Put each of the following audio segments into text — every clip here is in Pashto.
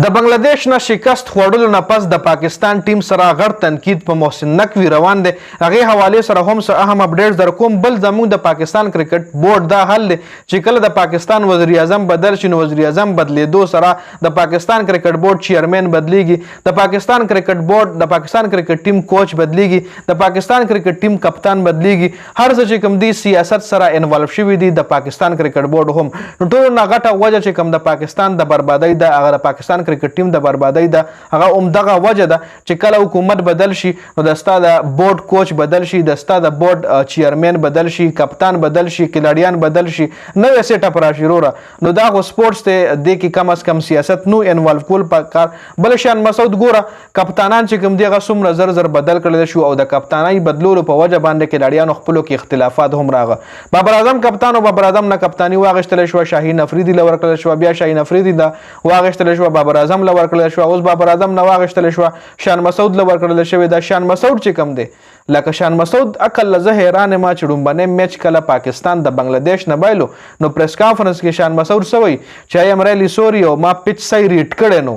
د بنگلاديش نه شکست خوړلو نه پس د پاکستان ټیم سره غټ تنقید په محسن نقوي روان دی. هغې حوالې سره هم څه اهم اپډیټس در کوم. بل زموږ د پاکستان کرکټ بورډ دا حل دی چې کله د پاکستان وزیر اعظم بدل شي نو وزیر اعظم بدلیدو سره د پاکستان کرکټ بورډ چیرمن بدلیږي، د پاکستان کرکټ بورډ د پاکستان کرکټ ټیم کوچ بدلیږي، د پاکستان کرکټ ټیم کپتان بدلیږي. هر څه چې کوم دی سیاست سره انوالو شوي دي د پاکستان کرکټ بورډ هم. نو ټولو نه غټه وجه چې کوم د پاکستان د بربادۍ ده هغه د پاکستان کرکټ ټیم د بربادۍ ده، هغه عمدغه وجه ده چې کله حکومت بدل شي نو د ستا د بورډ کوچ بدل شي، د ستا د بورډ چیرمن بدل شي، کپتان بدل شي، کلاډیان بدل شي، نوې سیټ اپ راشي وروره. نو دا خو سپورټس دی، دې کې کم از کم سیاست نو انوالو کول پکار. بل شان مسعود ګوره کپتانان چې کوم دی هغه څومره زر زر بدل کړل شو او د کپتانۍ بدلولو په وجه باندې کلاډیانو خپلو کې اختلافات هم راغه. بابر اعظم کپتان او بابر اعظم نه کپتاني واغشتل شو، شاهین افریدي له ورکړل شو، بیا شاهین افریدي دا واغشتل شو، بابر اعظم له ورکړل شو، اوس بابر اعظم نه واغشتل شو، شان مسعود له ورکړل شوی. دا شان مسعود چې کوم دی لکه شان مسعود عقل زه حیران ما چې ډومبنی میچ کله پاکستان د بنگلاديش نه بایلو نو پریس کانفرنس کې شان مسعود سوی چې ایم ریلی سوري او ما پیچ صحیح ریټ کړی نو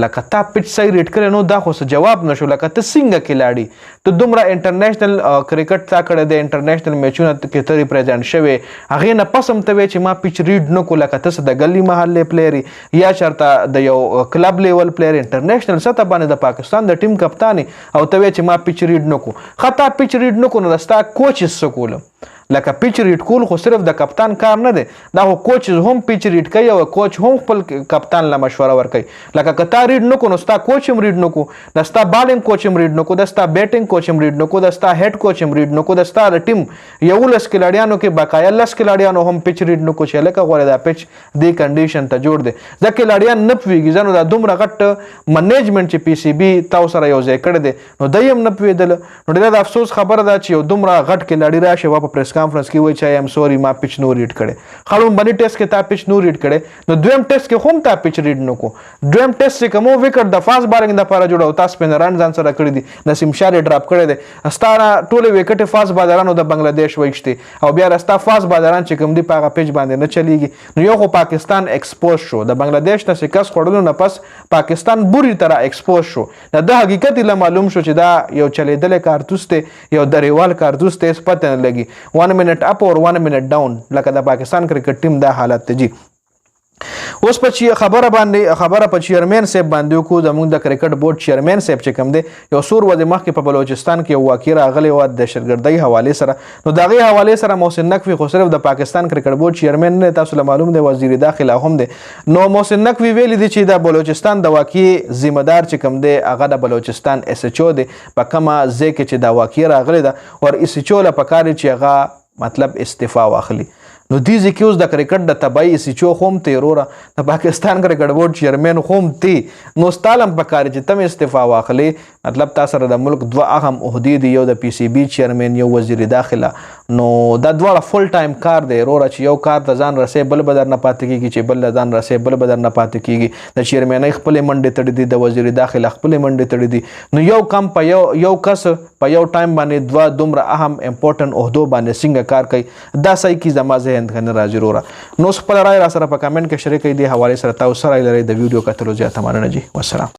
لکه تا پیچ صحیح ریټ کړی نو دا خو څه جواب نشو. لکه ته څنګه کلاړي ته دومره انټرنیشنل کرکټ تا کړی دی، انټرنیشنل میچونه کې ته ریپرزینټ شوی، هغې نه پس هم ته وایې چې ما پیچ ریډ نه کو. لکه ته څه د ګلي محلې پلیئر یا چېرته د یو کلب لیول پلیئر انټرنیشنل سطح باندې د پاکستان د ټیم کپتان او ته وایې چې ما پیچ ریډ نه کو. ښه تا پیچ ریډ نه کو نو د ستا کوچز څه کولم؟ لکه پیچ ریډ کول خو صرف د کپتان کار نه دی، دا خو کوچز هم پیچ ریډ کوي او کوچ هم خپل کپتان له مشوره ورکوي. لکه که تا ریډ نه کو نو ستا کوچ هم ریډ نه کو، د ستا بالینګ کوچ هم ریډ نه کو، د ستا بیټینګ کوچ هم ریډ نه کو، د ستا هیډ کوچ هم ریډ نه کو، د ستا د ټیم 11 کلاډیانو کې بقایا 10 کلاډیانو هم پیچ ریډ نه کو چې لکه غواړي دا پیچ دې کنډیشن ته جوړ دی. ځکه کلاډیان نه پوهېږي ځنو دا دومره غټ منیجمنټ چې پی سی بي تاسو سره یو ځای کړی دی نو دی هم نه پوهېدل. نو ډېره د افسوس خبره ده چې یو دومره غټ کلاډي راشي په پریس کانفرنس کې وایي چې ایم سوري ما پیچ نو ریډ کړی. خړون بني ټیسټ کې تا پیچ نو ریډ کړی نو دویم ټیسټ کې هم تا پیچ ریډ نه کو. دویم ټیسټ چې کوم وکټ د فاست بالینګ لپاره جوړو تا سپینران ځان سره کړی دي، نسیم شاه یې ډراپ کړی دی، ستاره ټول وکټ فاست بالرانو د بنگلاديش وښتي او بیا راستا فاست بالران چې کوم دی په هغه پیچ باندې نه چلیږي. نو یو خو پاکستان ایکسپوز شو، د بنگلاديش نه شکست خوړلو نه پس پاکستان بری طرح ایکسپوز شو. د حقیقت له معلوم شو چې دا یو چلیدل کارتوس دی، یو دریوال کارتوس دی، پته نه لګي 1 منټ اپ اور 1 منټ ډاون لکه د پاکستان کرکټ ټیم دا حالت ته جی. اوس په خبره په چیرمن صاحب باندې وکړو. زموږ د کرکټ بورډ چیرمن صاحب چې کوم دی یو څو ورځې مخکې په بلوچستان کې یو واقعه راغلی وه د دهشتګردۍ حوالې سره. نو د هغې حوالې سره محسن نقوي خو صرف د پاکستان کرکټ بورډ چیرمن نه، تاسو له معلوم دی وزیر داخله هم دی. نو محسن نقوي ویلي دي چې د بلوچستان د واقعې ذمه دار چې کوم دی هغه د بلوچستان اس ایچ او دی په کومه ځای کې چې دا واقعه راغلی ده ور اس ایچ او له پکار چې هغه مطلب استعفا واخلي. نو دې ځکه اوس د کرکټ د تبعی سچو هم ته وروره د پاکستان کرکټ بورډ چیرمن هم ته نو ستالم پکار چې تم استعفا واخلي. مطلب تاسو سره د ملک دوه اهم عہدې دي، یو د پی سی بی چیرمن یو وزیر داخله. نو دا دواړه فل ټایم کار دی وروره چې یو کار ته ځان رسې بل بدر نه پاتې کیږي، چې بل ځان رسې بل بدر نه پاتې کیږي. د چیرمنۍ خپل منډې تړي دي، د وزیر داخله خپل منډې تړي دي. نو یو کم په یو کس په یو ټایم باندې دوه دومره اهم امپورټنت عہدو باندې څنګه کار کوي دا صحیح کی زما ذهن ته نه راځي وروره. نو خپل رائے را سره په کمنټ کې شریک کړئ. د حوالې سره تاسو سره لري د ویډیو کتلو زیاته مننه جی. والسلام.